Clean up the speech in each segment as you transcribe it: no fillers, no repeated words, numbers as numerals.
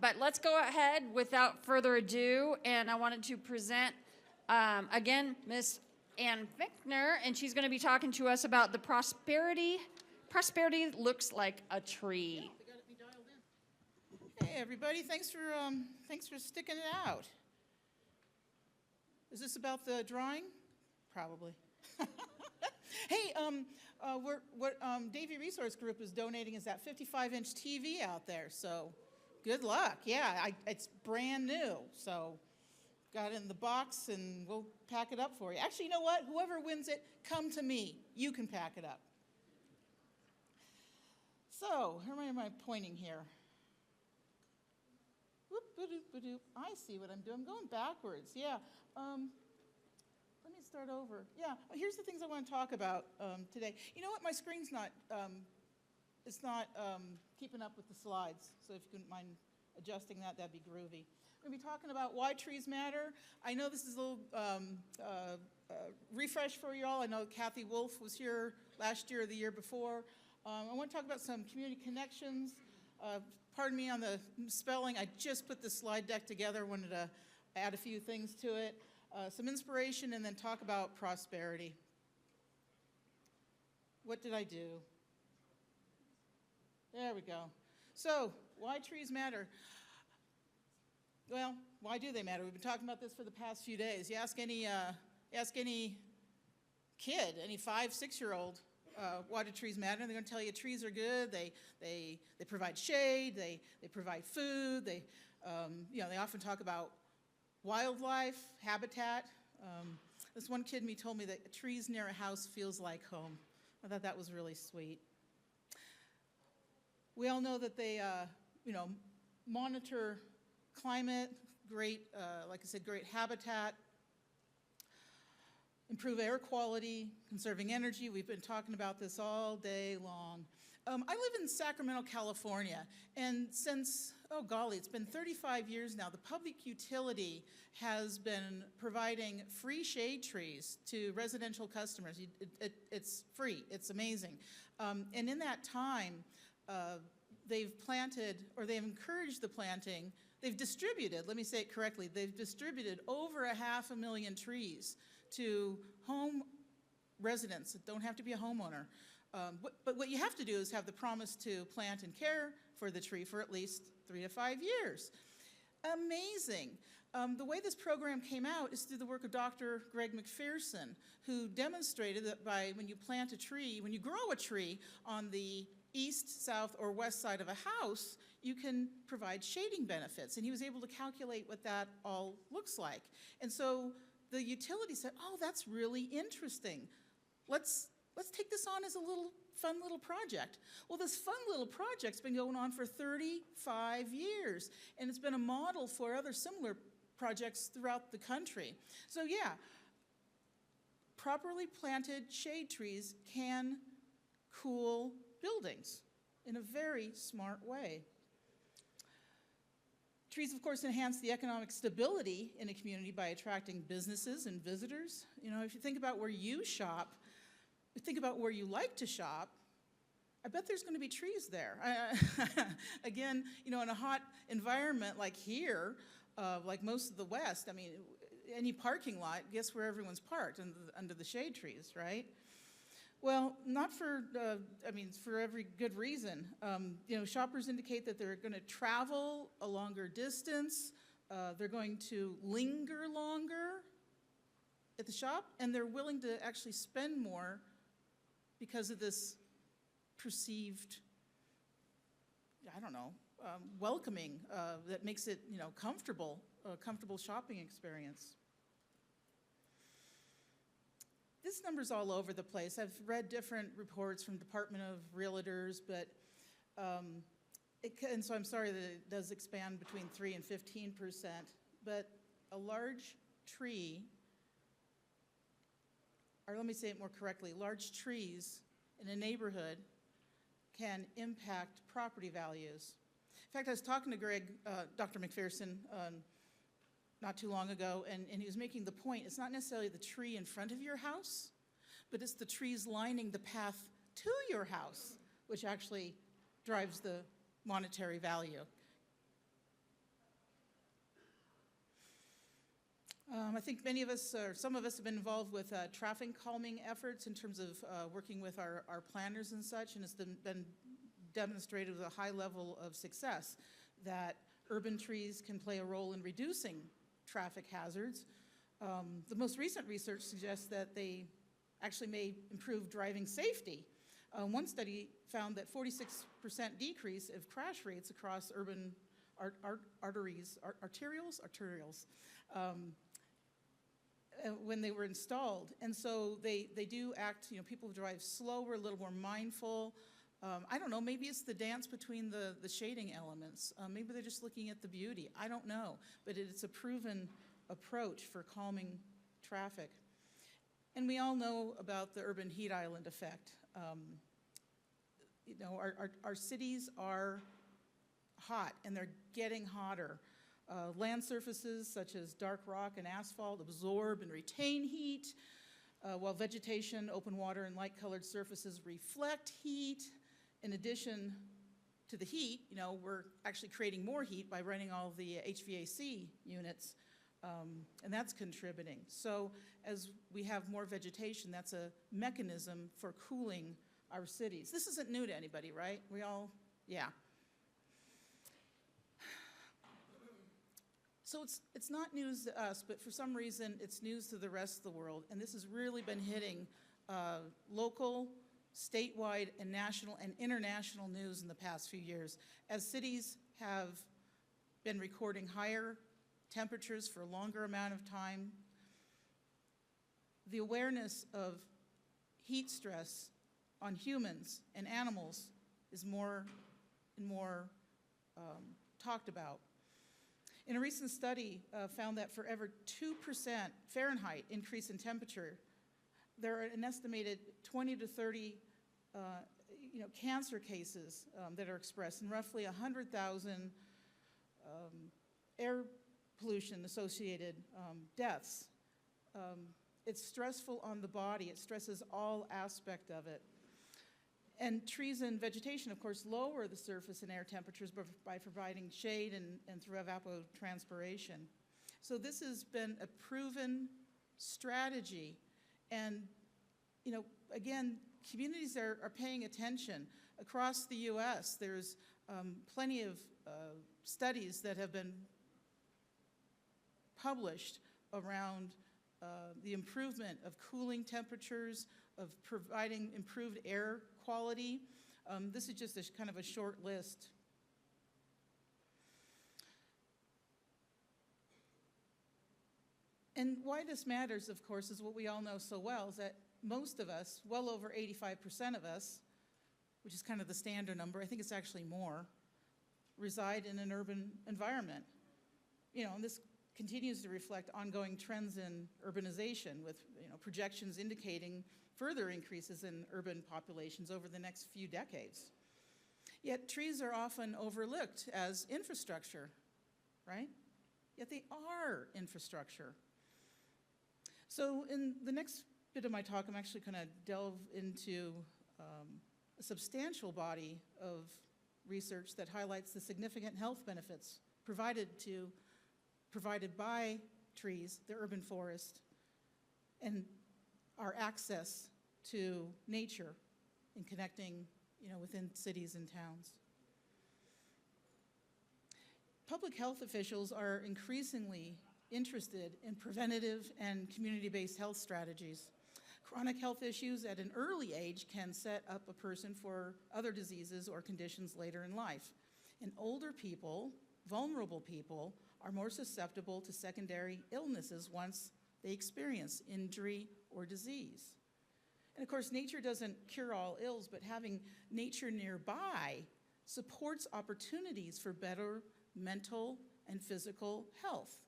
But let's go ahead without further ado, and I wanted to present, again, Miss Ann Fenkner, and she's going to be talking to us about the prosperity. Prosperity looks like a tree. Yeah, they got me dialed in. Hey, everybody, thanks for sticking it out. Is this about the drawing? Probably. Hey, what Davey Resource Group is donating is that 55-inch TV out there, so good luck. Yeah, it's brand new, so got it in the box, and we'll pack it up for you. Actually, you know what? Whoever wins it, come to me. You can pack it up. So, where am I pointing here? Whoop, ba-doop, ba-doop. I see what I'm doing. I'm going backwards. Yeah. Let me start over. Yeah. Here's the things I want to talk about today. You know what? My screen's not. It's not keeping up with the slides. So if you couldn't mind adjusting that, that'd be groovy. We're going to be talking about why trees matter. I know this is a little refresh for you all. I know Kathy Wolf was here last year or the year before. I want to talk about some community connections. Pardon me on the spelling. I just put the slide deck together. Wanted to add a few things to it. Some inspiration, and then talk about prosperity. What did I do? There we go. So, why trees matter? Well, why do they matter? We've been talking about this for the past few days. You ask any kid, any 5-, 6-year-old, why do trees matter? They're going to tell you trees are good. They provide shade. They provide food. They often talk about wildlife, habitat. This one kid told me that trees near a house feels like home. I thought that was really sweet. We all know that they, monitor climate, great, like I said, great habitat, improve air quality, conserving energy. We've been talking about this all day long. I live in Sacramento, California, and since, oh golly, it's been 35 years now, the public utility has been providing free shade trees to residential customers. It's free, it's amazing. And in that time, they've planted, or they've encouraged the planting, they've distributed, let me say it correctly, they've distributed over 500,000 trees to home residents that don't have to be a homeowner. But what you have to do is have the promise to plant and care for the tree for at least 3 to 5 years. Amazing. The way this program came out is through the work of Dr. Greg McPherson, who demonstrated that when you plant a tree, when you grow a tree on the east, south, or west side of a house, you can provide shading benefits. And he was able to calculate what that all looks like. And so the utility said, oh, that's really interesting. Let's take this on as a fun little project. Well, this fun little project's been going on for 35 years, and it's been a model for other similar projects throughout the country. So yeah, properly planted shade trees can cool buildings in a very smart way. Trees, of course, enhance the economic stability in a community by attracting businesses and visitors. You know, if you think about where you shop, think about where you like to shop, I bet there's going to be trees there. Again, in a hot environment like here, like most of the West, I mean, any parking lot, guess where everyone's parked? Under the shade trees, right? Well, not for, for every good reason. Shoppers indicate that they're going to travel a longer distance, they're going to linger longer at the shop, and they're willing to actually spend more because of this perceived, welcoming that makes it, comfortable, a comfortable shopping experience. This number's all over the place. I've read different reports from Department of Realtors, but, and so I'm sorry that it does expand between 3 and 15%, but a large tree, or let me say it more correctly, large trees in a neighborhood can impact property values. In fact, I was talking to Dr. McPherson, not too long ago, and he was making the point, it's not necessarily the tree in front of your house, but it's the trees lining the path to your house, which actually drives the monetary value. I think many of us, or some of us, have been involved with traffic calming efforts in terms of working with our planners and such, and it's been demonstrated with a high level of success that urban trees can play a role in reducing traffic hazards. The most recent research suggests that they actually may improve driving safety. One study found that 46% decrease of crash rates across urban arterials, when they were installed. And so they do act, people drive slower, a little more mindful. I don't know, maybe it's the dance between the shading elements. Maybe they're just looking at the beauty. I don't know, but it's a proven approach for calming traffic. And we all know about the urban heat island effect. Our cities are hot, and they're getting hotter. Land surfaces such as dark rock and asphalt absorb and retain heat, while vegetation, open water, and light-colored surfaces reflect heat. In addition to the heat, we're actually creating more heat by running all the HVAC units, and that's contributing. So as we have more vegetation, that's a mechanism for cooling our cities. This isn't new to anybody, right? Yeah. So it's not news to us, but for some reason it's news to the rest of the world, and this has really been hitting local, statewide, and national and international news in the past few years, as cities have been recording higher temperatures for a longer amount of time. The awareness of heat stress on humans and animals is more and more talked about. In a recent study found that for every 2% Fahrenheit increase in temperature, there are an estimated 20 to 30 cancer cases that are expressed, and roughly 100,000 air pollution-associated deaths. It's stressful on the body. It stresses all aspects of it. And trees and vegetation, of course, lower the surface and air temperatures by providing shade and through evapotranspiration. So this has been a proven strategy. And, again, communities are paying attention. Across the U.S., there's plenty of studies that have been published around the improvement of cooling temperatures, of providing improved air quality. This is just kind of a short list. And why this matters, of course, is what we all know so well, is that most of us, well over 85% of us, which is kind of the standard number, I think it's actually more, reside in an urban environment. And this continues to reflect ongoing trends in urbanization, with projections indicating further increases in urban populations over the next few decades. Yet trees are often overlooked as infrastructure, right? Yet they are infrastructure. So in the next bit of my talk, I'm actually going to delve into a substantial body of research that highlights the significant health benefits provided by trees, the urban forest, and our access to nature in connecting, within cities and towns. Public health officials are increasingly interested in preventative and community-based health strategies. Chronic health issues at an early age can set up a person for other diseases or conditions later in life. And older people, vulnerable people, are more susceptible to secondary illnesses once they experience injury or disease. And of course, nature doesn't cure all ills, but having nature nearby supports opportunities for better mental and physical health.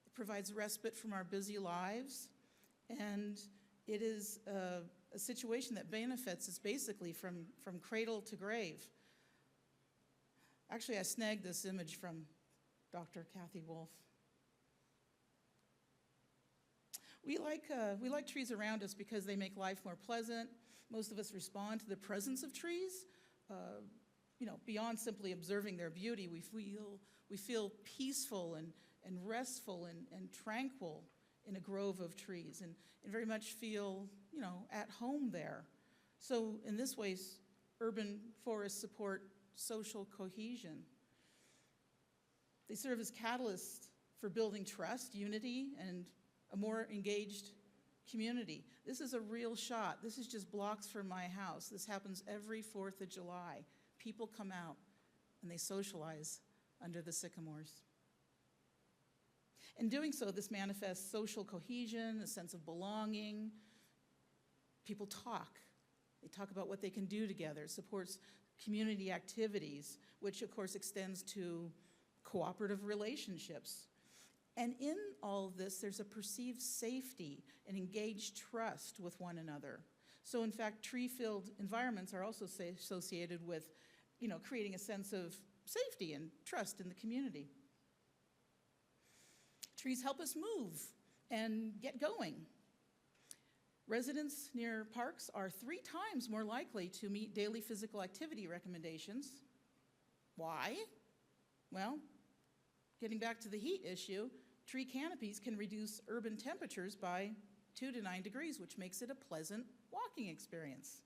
It provides respite from our busy lives, and it is a situation that benefits us basically from cradle to grave. Actually, I snagged this image from Dr. Kathy Wolf. We like trees around us because they make life more pleasant. Most of us respond to the presence of trees. Beyond simply observing their beauty, we feel peaceful and restful and tranquil in a grove of trees and very much feel, at home there. So in this way, urban forests support social cohesion. They serve as catalysts for building trust, unity, and a more engaged community. This is a real shot. This is just blocks from my house. This happens every 4th of July. People come out and they socialize under the sycamores. In doing so, this manifests social cohesion, a sense of belonging. People talk. They talk about what they can do together. It supports community activities, which of course extends to cooperative relationships. And in all of this, there's a perceived safety and engaged trust with one another. So in fact, tree-filled environments are also associated with, creating a sense of safety and trust in the community. Trees help us move and get going. Residents near parks are 3 times more likely to meet daily physical activity recommendations. Why? Well, getting back to the heat issue, tree canopies can reduce urban temperatures by 2 to 9 degrees, which makes it a pleasant walking experience.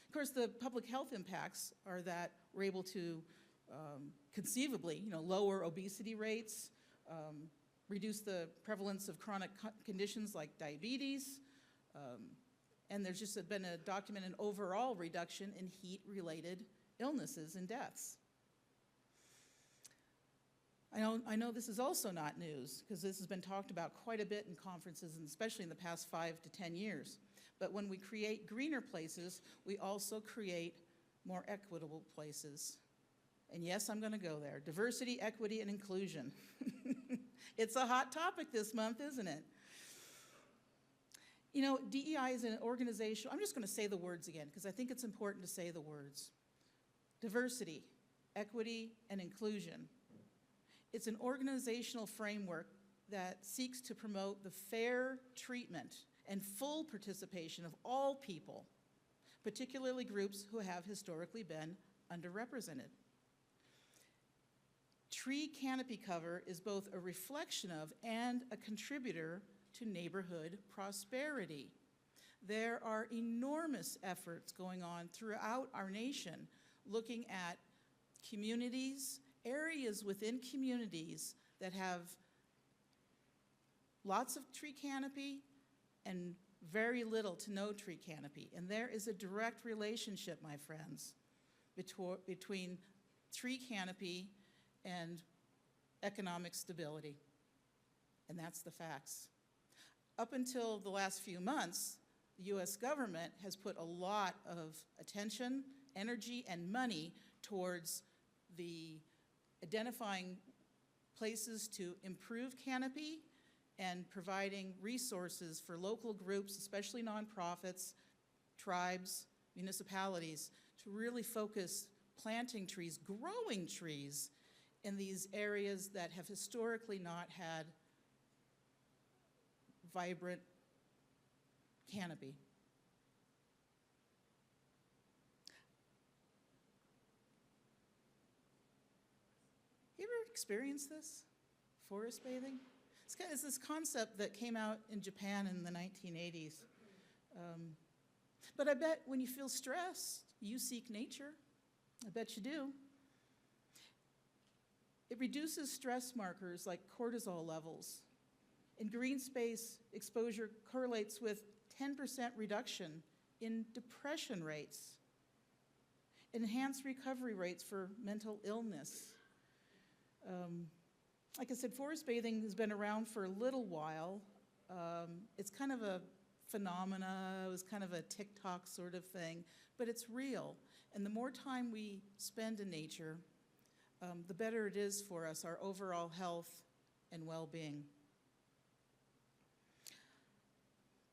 Of course, the public health impacts are that we're able to conceivably, lower obesity rates, reduce the prevalence of chronic conditions like diabetes, and there's just been a documented overall reduction in heat-related illnesses and deaths. I know this is also not news, because this has been talked about quite a bit in conferences, and especially in the past 5 to 10 years. But when we create greener places, we also create more equitable places. And yes, I'm going to go there. Diversity, equity, and inclusion. It's a hot topic this month, isn't it? DEI is an organization. I'm just going to say the words again, because I think it's important to say the words. Diversity, equity, and inclusion. It's an organizational framework that seeks to promote the fair treatment and full participation of all people, particularly groups who have historically been underrepresented. Tree canopy cover is both a reflection of and a contributor to neighborhood prosperity. There are enormous efforts going on throughout our nation looking at communities, areas within communities that have lots of tree canopy and very little to no tree canopy. And there is a direct relationship, my friends, between tree canopy and economic stability. And that's the facts. Up until the last few months, the US government has put a lot of attention, energy, and money towards the identifying places to improve canopy and providing resources for local groups, especially nonprofits, tribes, municipalities, to really focus planting trees, growing trees in these areas that have historically not had vibrant canopy. You ever experienced this? Forest bathing? It's this concept that came out in Japan in the 1980s. But I bet when you feel stressed, you seek nature. I bet you do. It reduces stress markers like cortisol levels. In green space, exposure correlates with 10% reduction in depression rates, enhanced recovery rates for mental illness. Like I said, forest bathing has been around for a little while. It's kind of a phenomena. It was kind of a TikTok sort of thing, but it's real. And the more time we spend in nature, the better it is for us, our overall health and well-being.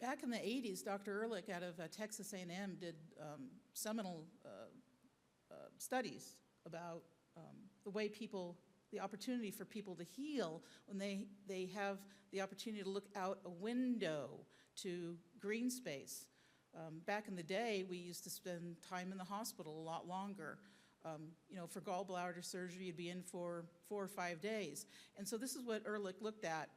Back in the 80s, Dr. Ehrlich out of Texas A&M did seminal studies about the opportunity for people to heal when they have the opportunity to look out a window to green space. Back in the day, we used to spend time in the hospital a lot longer. For gallbladder surgery, you'd be in for 4 or 5 days. And so this is what Ehrlich looked at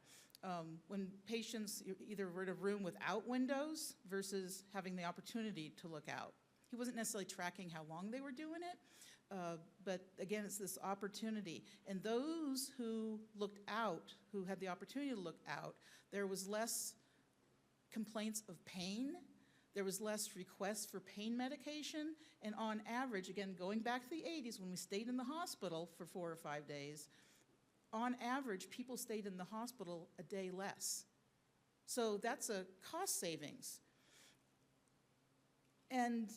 when patients either were in a room without windows versus having the opportunity to look out. He wasn't necessarily tracking how long they were doing it, but again, it's this opportunity. And those who looked out, who had the opportunity to look out, there was less complaints of pain, there was less requests for pain medication, and on average, again, going back to the 80s when we stayed in the hospital for 4 or 5 days, on average, people stayed in the hospital a day less. So that's a cost savings. And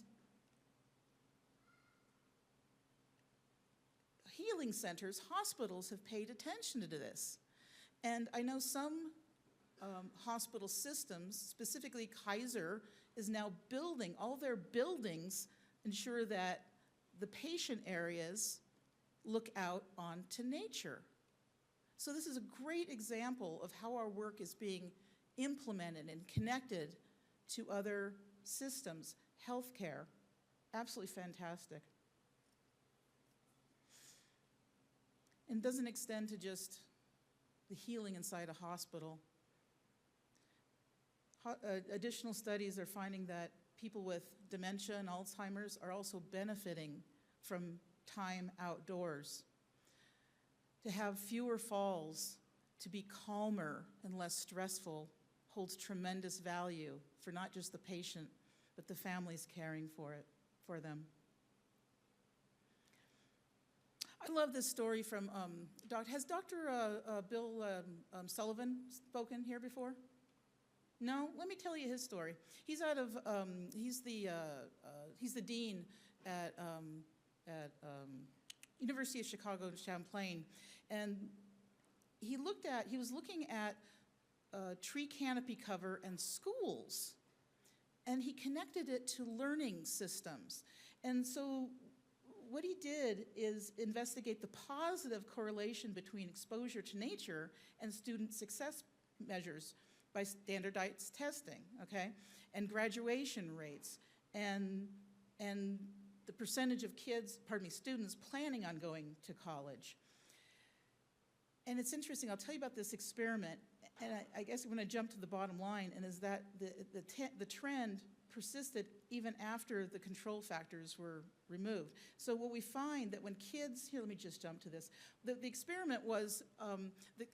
healing centers, hospitals have paid attention to this. And I know some hospital systems, specifically Kaiser, is now building, all their buildings ensure that the patient areas look out onto nature. So this is a great example of how our work is being implemented and connected to other systems, healthcare. Absolutely fantastic. And doesn't extend to just the healing inside a hospital. Additional studies are finding that people with dementia and Alzheimer's are also benefiting from time outdoors. To have fewer falls, to be calmer and less stressful holds tremendous value for not just the patient, but the families caring for them. I love this story from, has Dr. Bill Sullivan spoken here before? No? Let me tell you his story. He's out of, he's the dean at University of Chicago Champlain, and he was looking at tree canopy cover and schools, and he connected it to learning systems. And so what he did is investigate the positive correlation between exposure to nature and student success measures by standardized testing, okay? And graduation rates, and the percentage of students planning on going to college. And it's interesting, I'll tell you about this experiment, and I guess I'm gonna jump to the bottom line, and is that the trend persisted even after the control factors were removed. So what we find that when kids, here, let me just jump to this. The experiment was,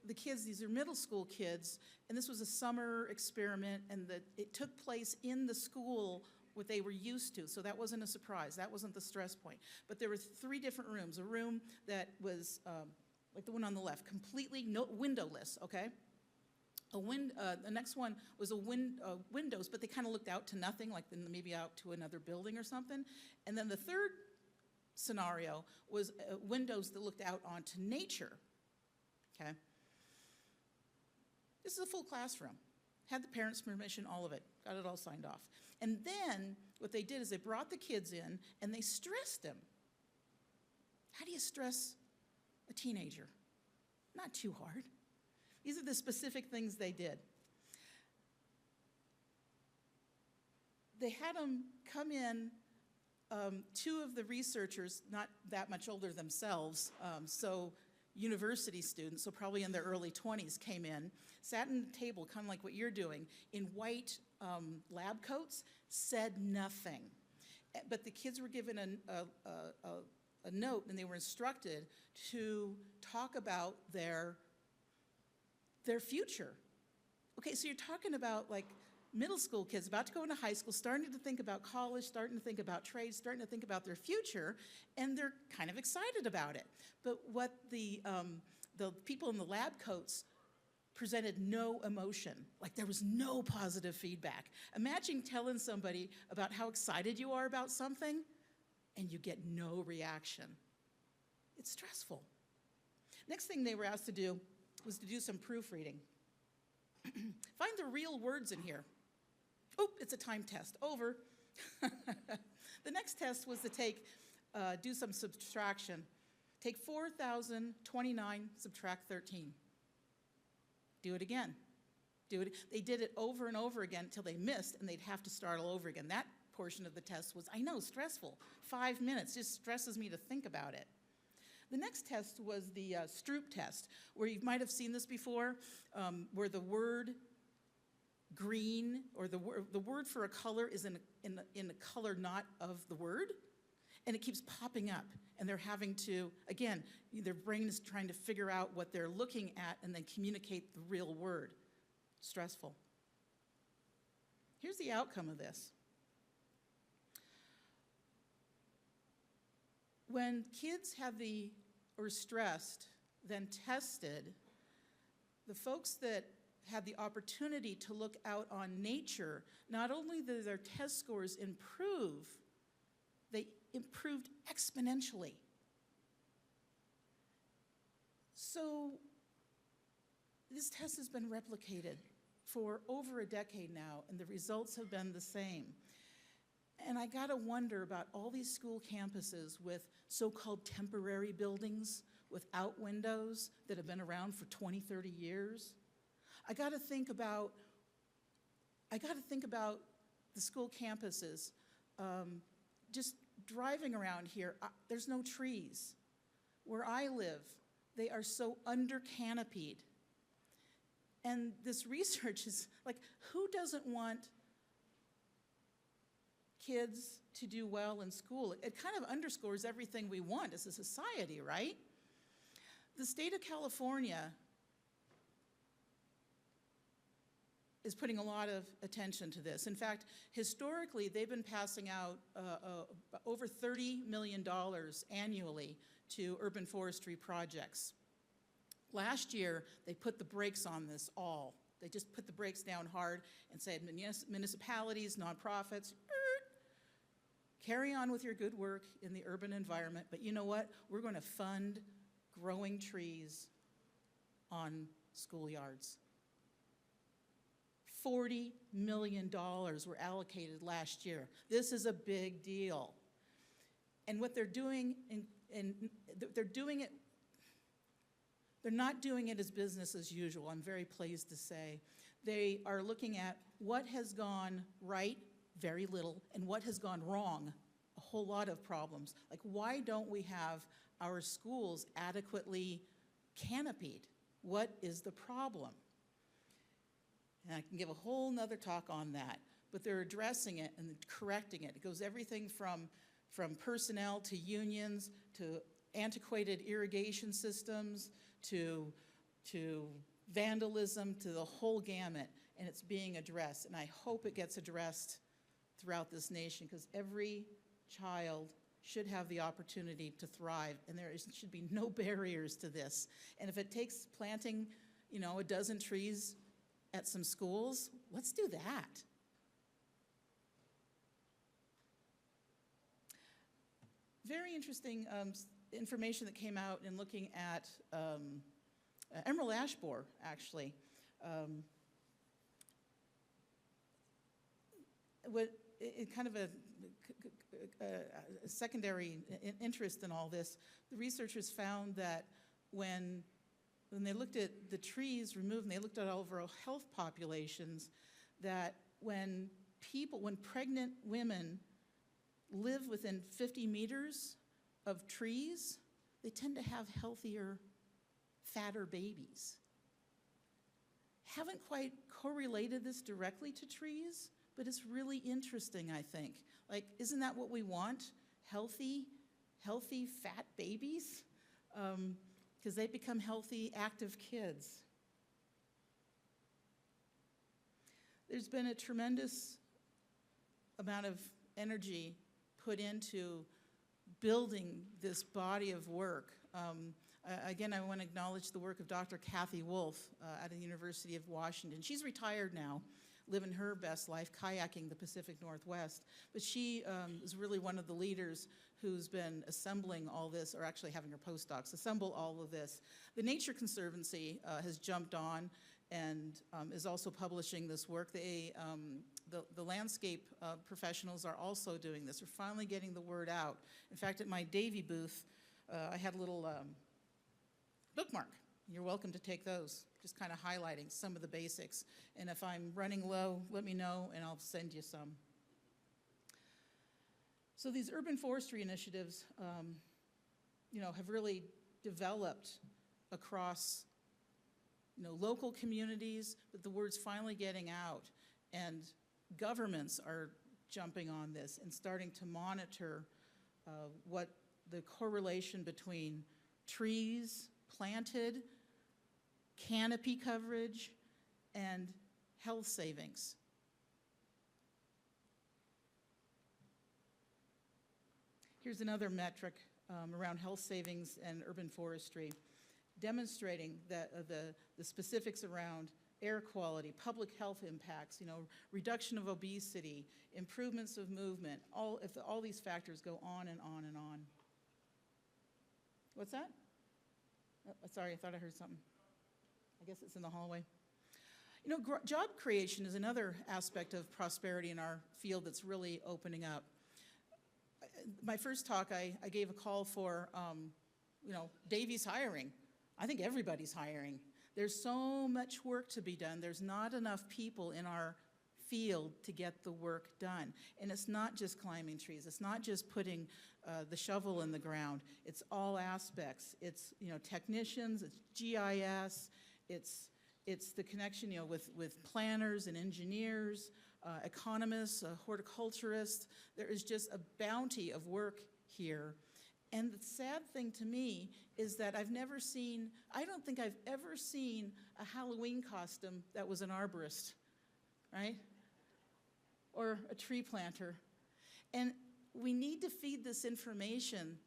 the kids, these are middle school kids, and this was a summer experiment, and it took place in the school what they were used to, so that wasn't a surprise, that wasn't the stress point. But there were 3 different rooms, a room that was, like the one on the left, completely windowless, okay? The next one was windows, but they kind of looked out to nothing, like maybe out to another building or something. And then the third scenario was windows that looked out onto nature, okay? This is a full classroom. Had the parents' permission, all of it, got it all signed off. And then what they did is they brought the kids in and they stressed them. How do you stress a teenager? Not too hard. These are the specific things they did. They had them come in, 2 of the researchers, not that much older themselves, so university students, so probably in their early 20s, came in, sat in the table, kind of like what you're doing, in white lab coats, said nothing. But the kids were given a note, and they were instructed to talk about their future. Okay, so you're talking about like middle school kids about to go into high school, starting to think about college, starting to think about trades, starting to think about their future, and they're kind of excited about it. But what the people in the lab coats presented no emotion, like there was no positive feedback. Imagine telling somebody about how excited you are about something, and you get no reaction. It's stressful. Next thing they were asked to do was to do some proofreading. Find the real words in here. Oh, it's a time test, over. The next test was to do some subtraction. Take 4,029, subtract 13. Do it again. They did it over and over again until they missed, and they'd have to start all over again. That portion of the test was, I know, stressful. 5 minutes, just stresses me to think about it. The next test was the Stroop test, where you might have seen this before, where the word green, or the word for a color is in the color not of the word, and it keeps popping up. And they're having to, again, their brain is trying to figure out what they're looking at and then communicate the real word. Stressful. Here's the outcome of this. When kids were stressed, then tested, the folks that had the opportunity to look out on nature, not only did their test scores improve, they improved exponentially. So this test has been replicated for over a decade now, and the results have been the same. And I gotta wonder about all these school campuses with so-called temporary buildings without windows that have been around for 20, 30 years. I gotta think about the school campuses. Just driving around here, there's no trees. Where I live, they are so under-canopied. And this research is like, who doesn't want kids to do well in school? It kind of underscores everything we want as a society, right? The state of California is putting a lot of attention to this. In fact, historically, they've been passing out over $30 million annually to urban forestry projects. Last year, they put the brakes on this all. They just put the brakes down hard and said, municipalities, nonprofits, carry on with your good work in the urban environment, but you know what? We're going to fund growing trees on schoolyards. $40 million were allocated last year. This is a big deal. And what they're doing, they're not doing it as business as usual, I'm very pleased to say. They are looking at what has gone right, very little, and what has gone wrong, a whole lot of problems. Like, why don't we have our schools adequately canopied? What is the problem? And I can give a whole nother talk on that, but they're addressing it and correcting it. It goes everything from personnel to unions to antiquated irrigation systems to vandalism, to the whole gamut, and it's being addressed. And I hope it gets addressed throughout this nation, because every child should have the opportunity to thrive, and there should be no barriers to this. And if it takes planting, a dozen trees at some schools, let's do that. Very interesting information that came out in looking at emerald ash borer, actually. Kind of a secondary interest in all this, the researchers found that when they looked at the trees removed and they looked at overall health populations, that when pregnant women live within 50 meters of trees, they tend to have healthier, fatter babies. Haven't quite correlated this directly to trees, but it's really interesting, I think. Like, isn't that what we want? Healthy, fat babies? Because they become healthy, active kids. There's been a tremendous amount of energy put into building this body of work. Again, I want to acknowledge the work of Dr. Kathy Wolf at the University of Washington. She's retired now, living her best life, kayaking the Pacific Northwest. But she is really one of the leaders who's been assembling all this, or actually having her postdocs assemble all of this. The Nature Conservancy has jumped on and is also publishing this work. The landscape professionals are also doing this. We're finally getting the word out. In fact, at my Davey booth, I had a little bookmark. You're welcome to take those, just kind of highlighting some of the basics. And if I'm running low, let me know and I'll send you some. So these urban forestry initiatives, have really developed across, local communities, but the word's finally getting out, and governments are jumping on this and starting to monitor what the correlation between trees planted, canopy coverage, and health savings. Here's another metric around health savings and urban forestry, demonstrating that the specifics around air quality, public health impacts, reduction of obesity, improvements of movement, if all these factors go on and on and on. What's that? Oh, sorry, I thought I heard something. I guess it's in the hallway. Job creation is another aspect of prosperity in our field that's really opening up. My first talk, I gave a call for, Davey's hiring. I think everybody's hiring. There's so much work to be done. There's not enough people in our field to get the work done. And it's not just climbing trees. It's not just putting the shovel in the ground. It's all aspects. It's, technicians, it's GIS, it's the connection, with planners and engineers, economists, horticulturists. There is just a bounty of work here. And the sad thing to me is that I don't think I've ever seen a Halloween costume that was an arborist, right? Or a tree planter. And we need to feed this information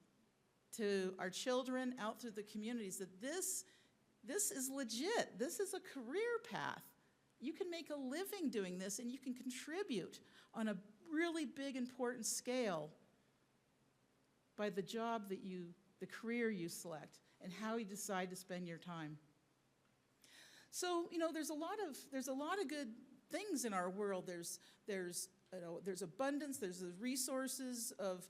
to our children out through the communities that this is legit. This is a career path. You can make a living doing this, and you can contribute on a really big, important scale by the job the career you select, and how you decide to spend your time. So, there's a lot of good things in our world. There's abundance. There's the resources of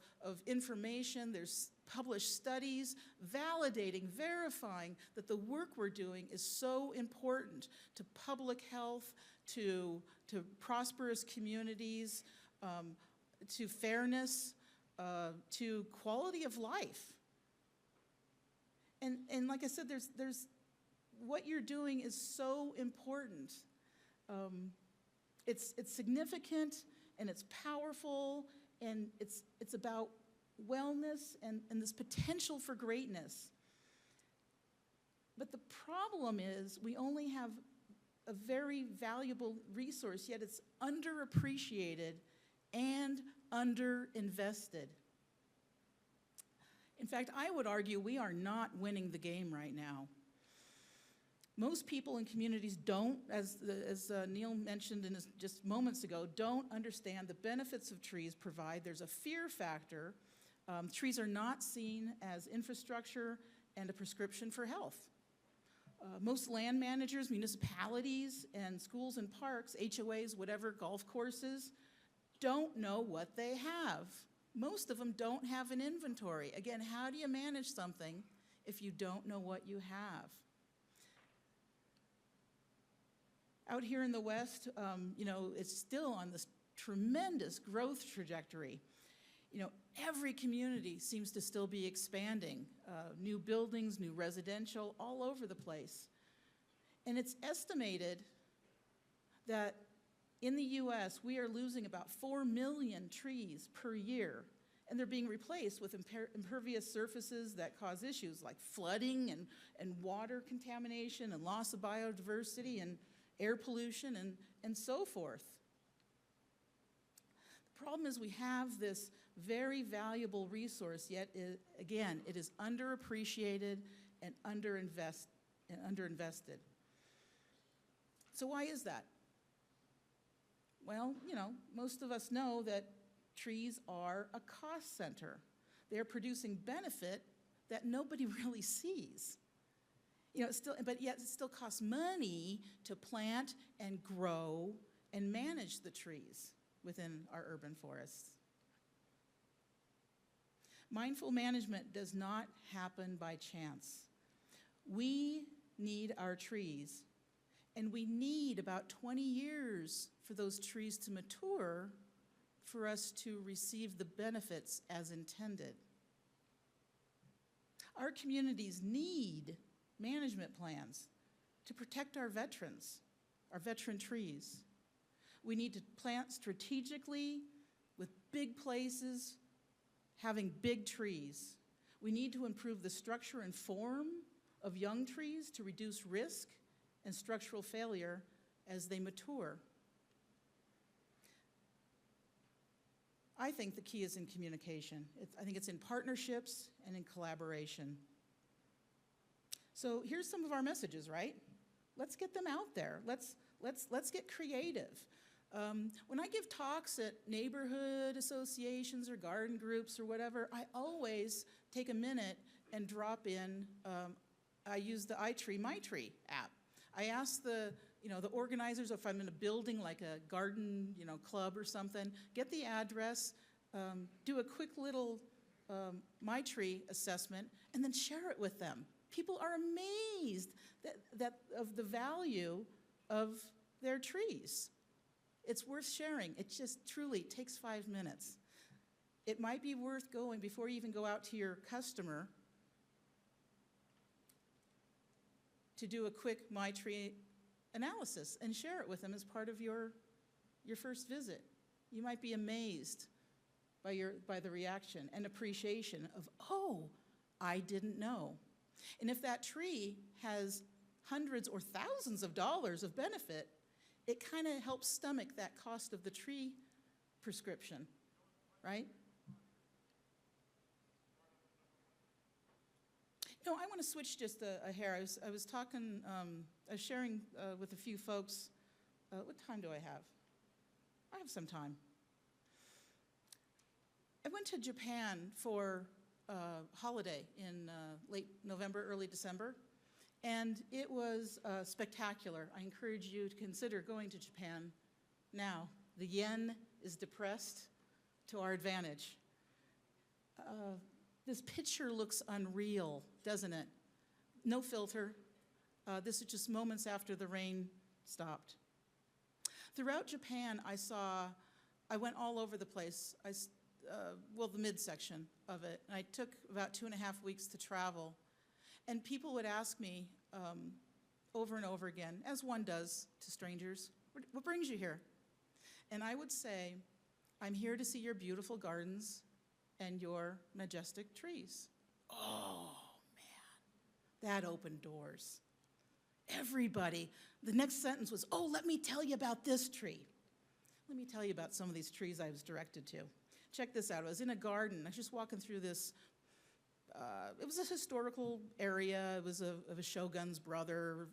information. There's published studies validating, verifying that the work we're doing is so important to public health, to prosperous communities, to fairness, to quality of life. And like I said, there's what you're doing is so important. It's significant, and it's powerful, and it's about wellness and this potential for greatness. But the problem is we only have a very valuable resource, yet it's underappreciated and underinvested. In fact, I would argue we are not winning the game right now. Most people in communities don't, as Neil mentioned just moments ago, don't understand the benefits of trees provide. There's a fear factor. Trees are not seen as infrastructure and a prescription for health. Most land managers, municipalities, and schools and parks, HOAs, whatever, golf courses, don't know what they have. Most of them don't have an inventory. Again, how do you manage something if you don't know what you have? Out here in the West, it's still on this tremendous growth trajectory. Every community seems to still be expanding. New buildings, new residential, all over the place. And it's estimated that in the US, we are losing about 4 million trees per year, and they're being replaced with impervious surfaces that cause issues like flooding and water contamination and loss of biodiversity and air pollution and so forth. The problem is we have this very valuable resource, yet again, it is underappreciated and underinvested. So why is that? Well, most of us know that trees are a cost center. They're producing benefit that nobody really sees. But yet it still costs money to plant and grow and manage the trees within our urban forests. Mindful management does not happen by chance. We need our trees, and we need about 20 years for those trees to mature for us to receive the benefits as intended. Our communities need management plans to protect our veterans, our veteran trees. We need to plant strategically with big places, having big trees. We need to improve the structure and form of young trees to reduce risk and structural failure as they mature. I think the key is in communication. I think it's in partnerships and in collaboration. So here's some of our messages, right? Let's get them out there. Let's get creative. When I give talks at neighborhood associations or garden groups or whatever, I always take a minute and drop in, I use the iTree, My Tree app. I ask the organizers, if I'm in a building like a garden, club or something, get the address, do a quick little My Tree assessment, and then share it with them. People are amazed of the value of their trees. It's worth sharing. It just truly takes 5 minutes. It might be worth going before you even go out to your customer to do a quick My Tree analysis and share it with them as part of your first visit. You might be amazed by the reaction and appreciation of, oh, I didn't know. And if that tree has hundreds or thousands of dollars of benefit, it kind of helps stomach that cost of the tree prescription, right? I want to switch just a hair. I was talking, I was sharing with a few folks. What time do I have? I have some time. I went to Japan for a holiday in late November, early December, and it was spectacular. I encourage you to consider going to Japan now. The yen is depressed to our advantage. This picture looks unreal, doesn't it? No filter. This is just moments after the rain stopped. Throughout Japan, I went all over the place. The midsection of it. And I took about 2.5 weeks to travel. And people would ask me over and over again, as one does to strangers, what brings you here? And I would say, I'm here to see your beautiful gardens and your majestic trees. Oh, man, that opened doors. Everybody, the next sentence was, oh, let me tell you about this tree. Let me tell you about some of these trees I was directed to. Check this out. I was in a garden. I was just walking through this. It was a historical area. It was of a shogun's brother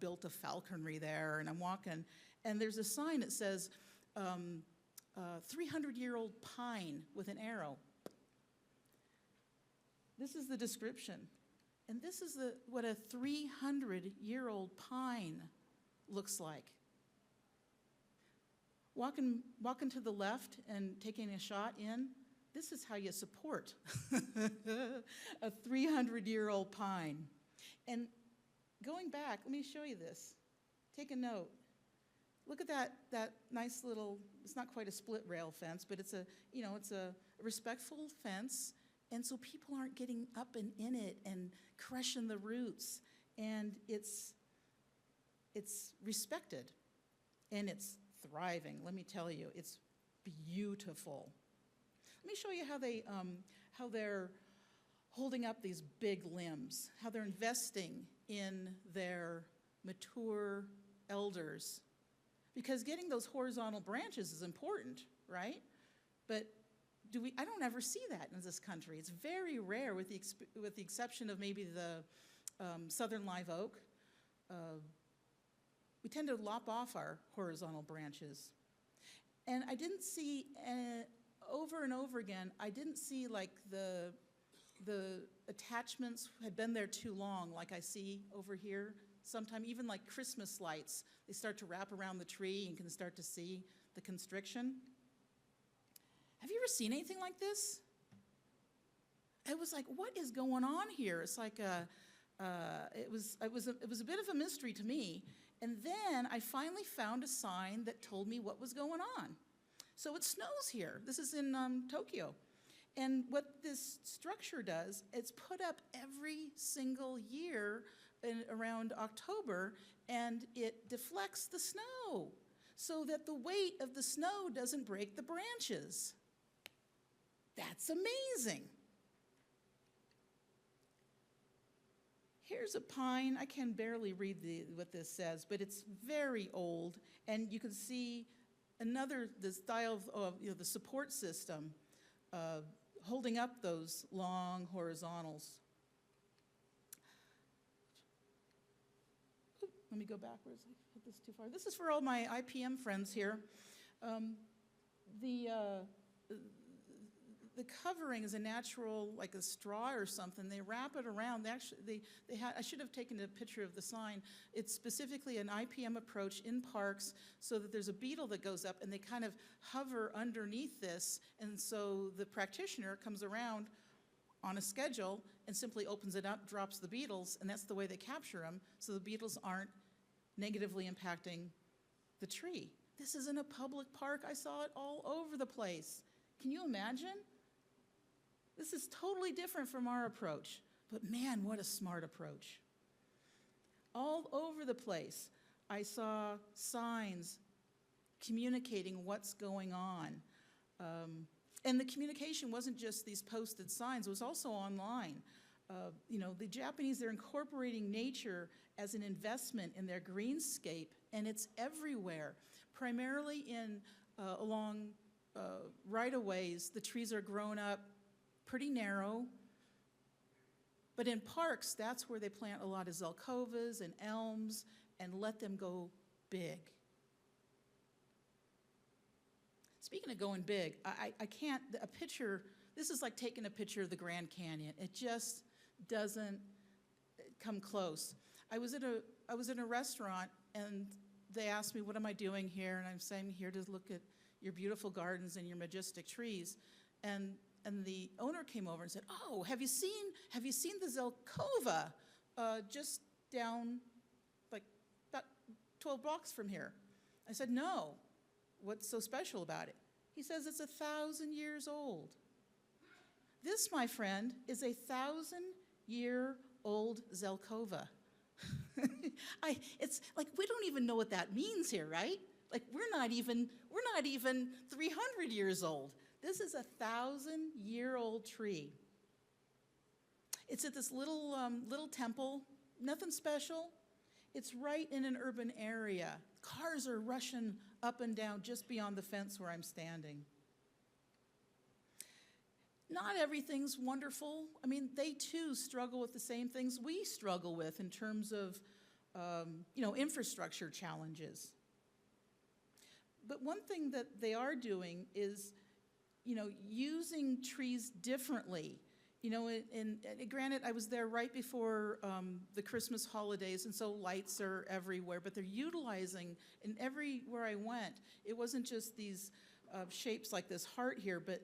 built a falconry there, and I'm walking, and there's a sign that says 300-year-old pine with an arrow. This is the description, and this is what a 300-year-old pine looks like. Walking to the left and taking a shot in, this is how you support a 300-year-old pine. And going back, let me show you this. Take a note. Look at that nice little, it's not quite a split rail fence, but it's a respectful fence, and so people aren't getting up and in it and crushing the roots, and it's respected, and it's thriving. Let me tell you, it's beautiful. Let me show you how they're holding up these big limbs, how they're investing in their mature elders. Because getting those horizontal branches is important, right? But I don't ever see that in this country. It's very rare, with the exception of maybe the southern live oak. We tend to lop off our horizontal branches. And I didn't see, over and over again, I didn't see like the attachments had been there too long, like I see over here. Sometimes even like Christmas lights, they start to wrap around the tree and can start to see the constriction. Have you ever seen anything like this? It was like, what is going on here? It's like it was a bit of a mystery to me. And then I finally found a sign that told me what was going on. So it snows here. This is in Tokyo. And what this structure does, it's put up every single year around October, and it deflects the snow so that the weight of the snow doesn't break the branches. That's amazing. Here's a pine. I can barely read what this says, but it's very old, and you can see the style of the support system holding up those long horizontals. Oop, let me go backwards. I put this too far. This is for all my IPM friends here. The covering is a natural, like a straw or something. They wrap it around. I should have taken a picture of the sign. It's specifically an IPM approach in parks so that there's a beetle that goes up and they kind of hover underneath this. And so the practitioner comes around on a schedule and simply opens it up, drops the beetles, and that's the way they capture them, so the beetles aren't negatively impacting the tree. This is in a public park. I saw it all over the place. Can you imagine? This is totally different from our approach, but man, what a smart approach. All over the place, I saw signs communicating what's going on. And the communication wasn't just these posted signs, it was also online. The Japanese, they're incorporating nature as an investment in their greenscape, and it's everywhere, primarily along right-of-ways. The trees are grown up pretty narrow, but in parks, that's where they plant a lot of zelkovas and elms and let them go big. Speaking of going big, I can't, a picture, this is like taking a picture of the Grand Canyon. It just doesn't come close. I was in a restaurant and they asked me, what am I doing here? And I'm saying, here to look at your beautiful gardens and your majestic trees. And the owner came over and said, oh, have you seen the Zelkova just down like about 12 blocks from here? I said, no. What's so special about it? He says it's 1,000 years old. This, my friend, is a 1,000-year-old Zelkova. It's like we don't even know what that means here, right? Like we're not even 300 years old. This is a 1,000-year-old tree. It's at this little temple, nothing special. It's right in an urban area. Cars are rushing up and down just beyond the fence where I'm standing. Not everything's wonderful. I mean, they too struggle with the same things we struggle with in terms of, infrastructure challenges. But one thing that they are doing is, using trees differently. And granted, I was there right before the Christmas holidays, and so lights are everywhere, but they're utilizing, and everywhere I went, it wasn't just these shapes like this heart here, but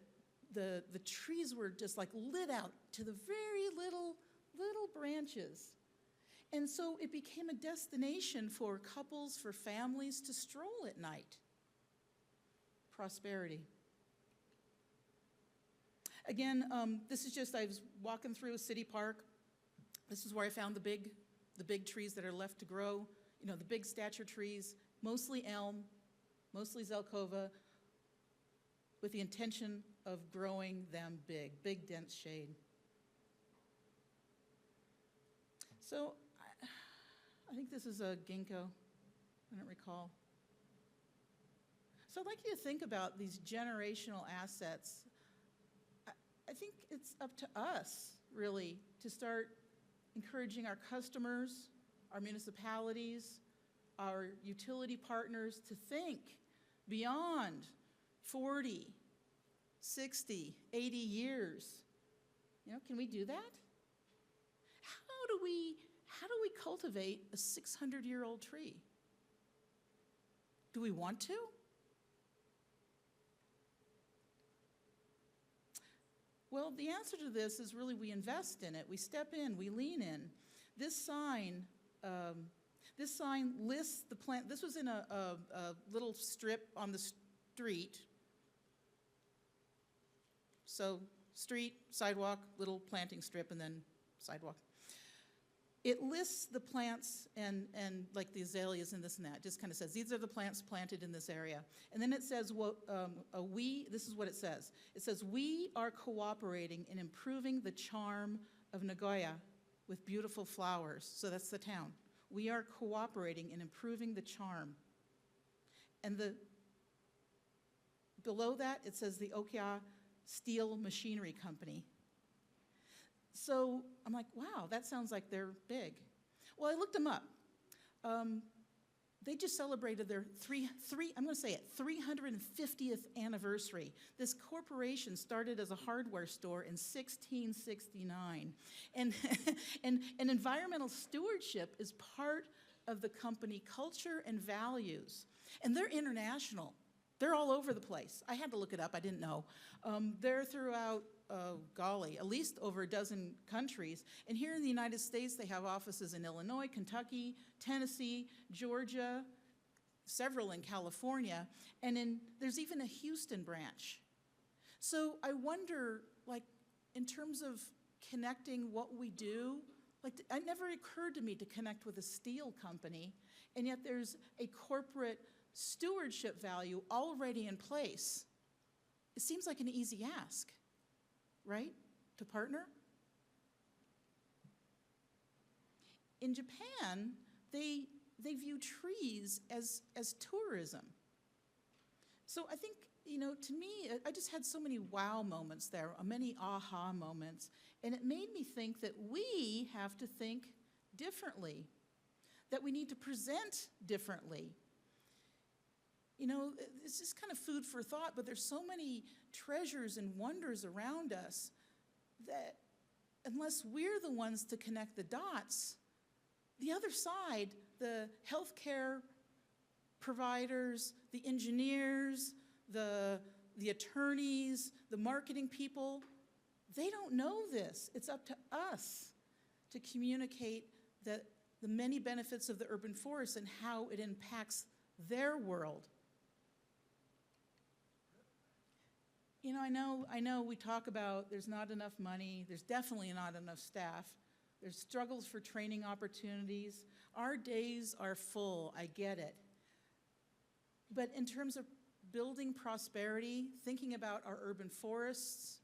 the trees were just like lit out to the very little branches. And so it became a destination for couples, for families to stroll at night. Prosperity. Again, this is just, I was walking through a city park. This is where I found the big trees that are left to grow, the big stature trees, mostly elm, mostly Zelkova, with the intention of growing them big dense shade. So I think this is a ginkgo, I don't recall. So I'd like you to think about these generational assets. I think it's up to us, really, to start encouraging our customers, our municipalities, our utility partners to think beyond 40, 60, 80 years. Can we do that? How do we cultivate a 600-year-old tree? Do we want to? Well, the answer to this is really we invest in it. We step in, we lean in. This sign lists the plant. This was in a little strip on the street, So street, sidewalk, little planting strip, and then sidewalk. It lists the plants and like the azaleas and this and that. It just kind of says, these are the plants planted in this area. And then it says, this is what it says. It says, we are cooperating in improving the charm of Nagoya with beautiful flowers. So that's the town. We are cooperating in improving the charm. And below that, it says the Okya Steel Machinery Company. So I'm like, wow, that sounds like they're big. Well, I looked them up. They just celebrated their 350th anniversary. This corporation started as a hardware store in 1669. And environmental stewardship is part of the company culture and values. And they're international. They're all over the place. I had to look it up, I didn't know. They're throughout, at least over a dozen countries. And here in the United States, they have offices in Illinois, Kentucky, Tennessee, Georgia, several in California, and there's even a Houston branch. So I wonder, like, in terms of connecting what we do, like, it never occurred to me to connect with a steel company, and yet there's a corporate stewardship value already in place. It seems like an easy ask, right, to partner? In Japan, they view trees as tourism. So I think, to me, I just had so many wow moments there, many aha moments, and it made me think that we have to think differently, that we need to present differently. It's just kind of food for thought, but there's so many treasures and wonders around us that unless we're the ones to connect the dots, the other side, the healthcare providers, the engineers, the attorneys, the marketing people, they don't know this. It's up to us to communicate the many benefits of the urban forest and how it impacts their world. I know we talk about there's not enough money, there's definitely not enough staff, there's struggles for training opportunities. Our days are full, I get it. But in terms of building prosperity, thinking about our urban forests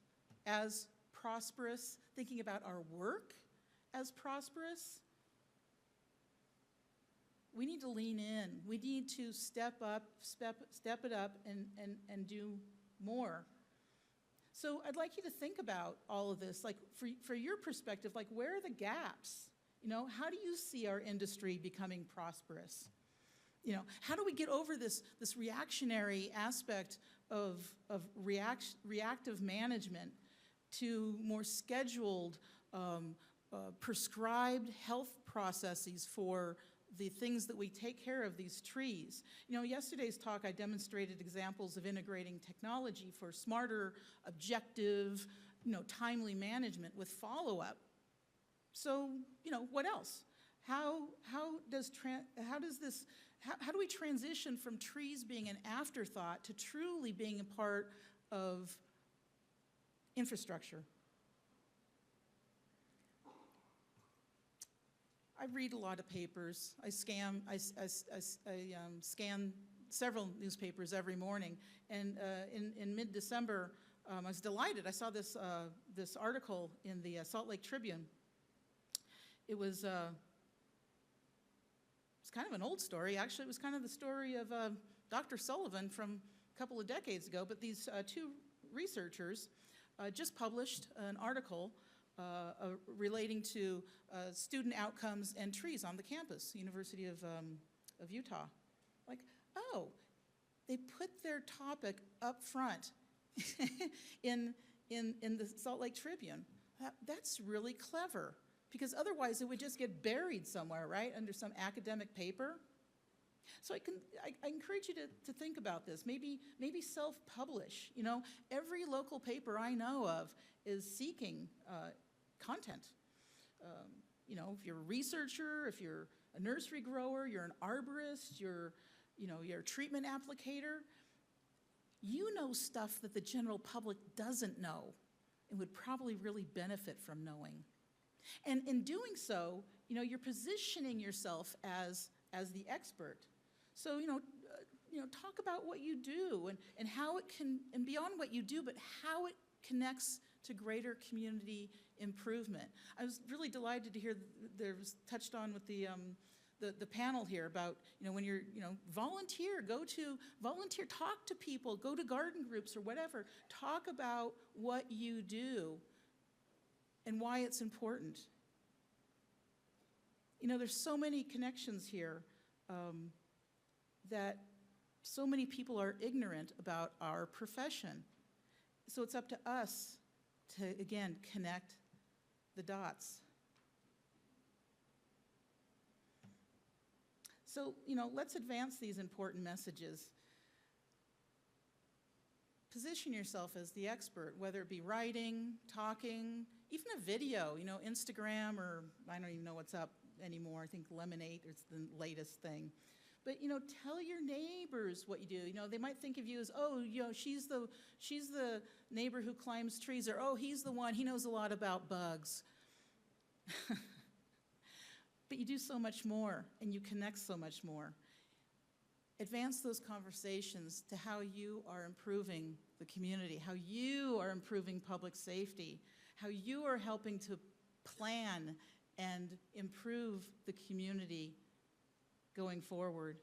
as prosperous, thinking about our work as prosperous, we need to lean in. We need to step it up and do more. So I'd like you to think about all of this, like for your perspective, like where are the gaps? How do you see our industry becoming prosperous? How do we get over this reactionary aspect of reactive management to more scheduled, prescribed health processes for the things that we take care of, these trees? Yesterday's talk, I demonstrated examples of integrating technology for smarter, objective, timely management with follow-up. So, what else? How do we transition from trees being an afterthought to truly being a part of infrastructure? I read a lot of papers. I scan several newspapers every morning. And in mid-December, I was delighted. I saw this article in the Salt Lake Tribune. It was kind of an old story. Actually, it was kind of the story of Dr. Sullivan from a couple of decades ago. But these two researchers just published an article relating to student outcomes and trees on the campus, University of Utah. Like, oh, they put their topic up front in the Salt Lake Tribune. That's really clever, because otherwise it would just get buried somewhere, right, under some academic paper. So I encourage you to think about this. Maybe self-publish. Every local paper I know of is seeking content. If you're a researcher, if you're a nursery grower, you're an arborist, you're a treatment applicator, You know stuff that the general public doesn't know and would probably really benefit from knowing. And in doing so, you're positioning yourself as the expert. So, talk about what you do and how it can, and beyond what you do, but how it connects to greater community improvement. I was really delighted to hear there was touched on with the panel here about, when you're, volunteer, talk to people, go to garden groups or whatever. Talk about what you do and why it's important. There's so many connections here that so many people are ignorant about our profession. So it's up to us to, again, connect the dots. So, let's advance these important messages. Position yourself as the expert, whether it be writing, talking, even a video, Instagram, or I don't even know what's up anymore. I think Lemonade is the latest thing. But, tell your neighbors what you do. They might think of you as, oh, she's the neighbor who climbs trees, or, oh, he's the one, he knows a lot about bugs. But you do so much more, and you connect so much more. Advance those conversations to how you are improving the community, how you are improving public safety, how you are helping to plan and improve the community going forward.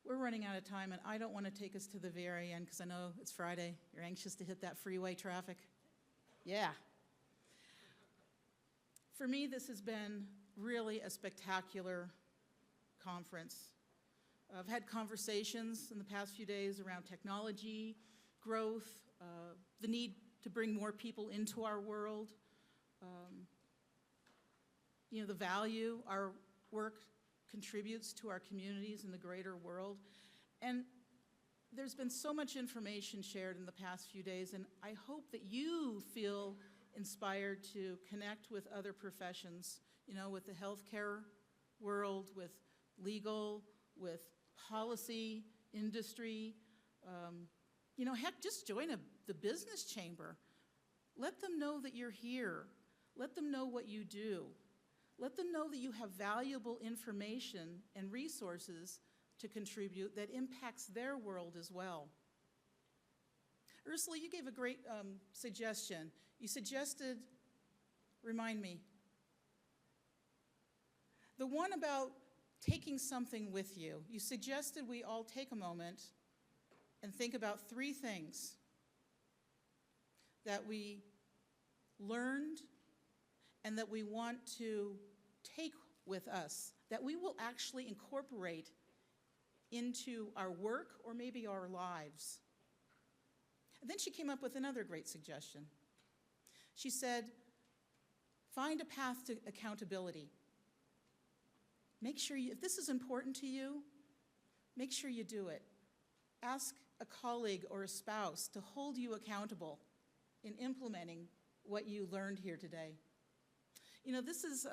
We're running out of time, and I don't want to take us to the very end because I know it's Friday. You're anxious to hit that freeway traffic. Yeah. For me, this has been really a spectacular conference. I've had conversations in the past few days around technology, growth, the need to bring more people into our world, the value our work contributes to our communities and the greater world. And there's been so much information shared in the past few days, and I hope that you feel inspired to connect with other professions, with the healthcare world, with legal, with policy, industry. Heck, just join the business chamber. Let them know that you're here. Let them know what you do. Let them know that you have valuable information and resources to contribute that impacts their world as well. Ursula, you gave a great suggestion. You suggested, remind me, the one about taking something with you. You suggested we all take a moment and think about 3 things that we learned and that we want to take with us, that we will actually incorporate into our work or maybe our lives. And then she came up with another great suggestion. She said, find a path to accountability. Make sure if this is important to you, make sure you do it. Ask a colleague or a spouse to hold you accountable in implementing what you learned here today. This is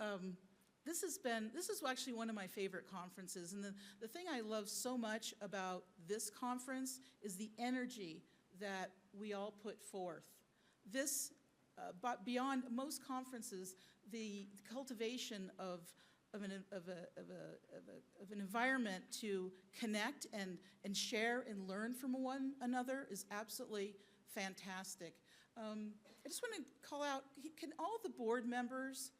actually one of my favorite conferences, and the thing I love so much about this conference is the energy that we all put forth. But beyond most conferences, the cultivation of an environment to connect and share and learn from one another is absolutely fantastic. I just want to call out, can all the board members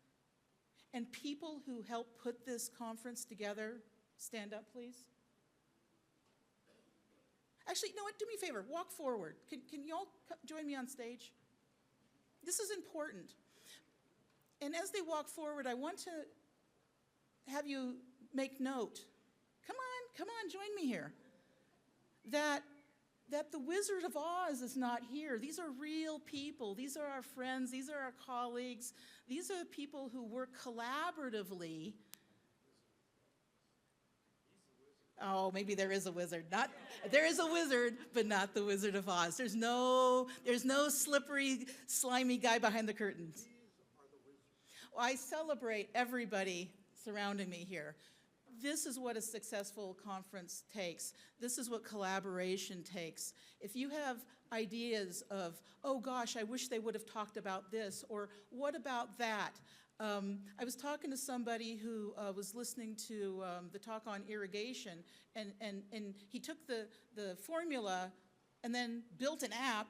and people who helped put this conference together stand up, please? Actually, you know what, do me a favor, walk forward. Can you all join me on stage? This is important. And as they walk forward, I want to have you make note. Come on, join me here. That the Wizard of Oz is not here. These are real people. These are our friends. These are our colleagues. These are people who work collaboratively. Oh, maybe there is a wizard. There is a wizard, but not the Wizard of Oz. There's no slippery, slimy guy behind the curtains. I celebrate everybody surrounding me here. This is what a successful conference takes. This is what collaboration takes. If you have ideas of, oh gosh, I wish they would have talked about this, or what about that? I was talking to somebody who was listening to the talk on irrigation, and he took the formula and then built an app,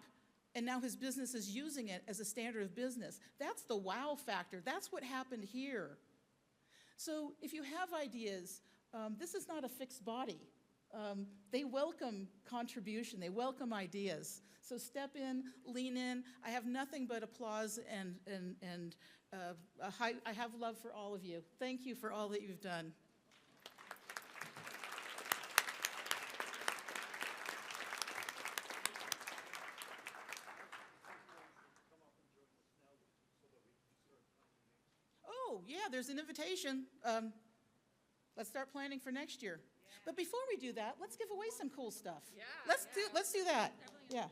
and now his business is using it as a standard of business. That's the wow factor. That's what happened here. So if you have ideas, this is not a fixed body. They welcome contribution. They welcome ideas. So step in, lean in. I have nothing but applause and I have love for all of you. Thank you for all that you've done. Oh, yeah, there's an invitation. Let's start planning for next year. But before we do that, let's give away some cool stuff. Yeah, Let's do that. Yeah.